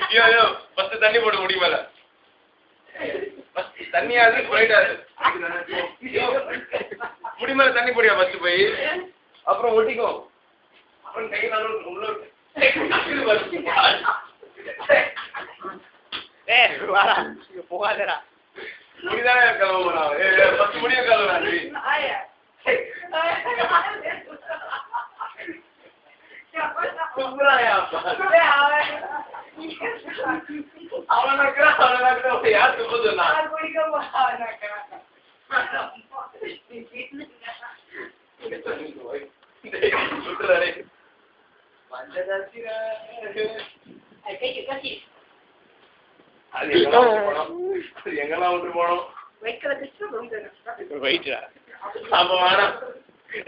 ஐயோ ஐயோ ஃபர்ஸ்ட் தண்ணி போட்டு முடி மேல தண்ணியாது போயிடாது முடி மேல தண்ணி போடியா ஃபர்ஸ்ட் போய் அப்புறம் ஒட்டிக்கோ அப்புறம் கை நாள் உள்ள வாடா போகாதடா முடிதானே கலவரா ஃபர்ஸ்ட் முடிய கலவரா அவனுக்கு யார் துப்பு சொன்னா அது எங்கெல்லாம் விட்டு போனோம் அப்ப வேணாம்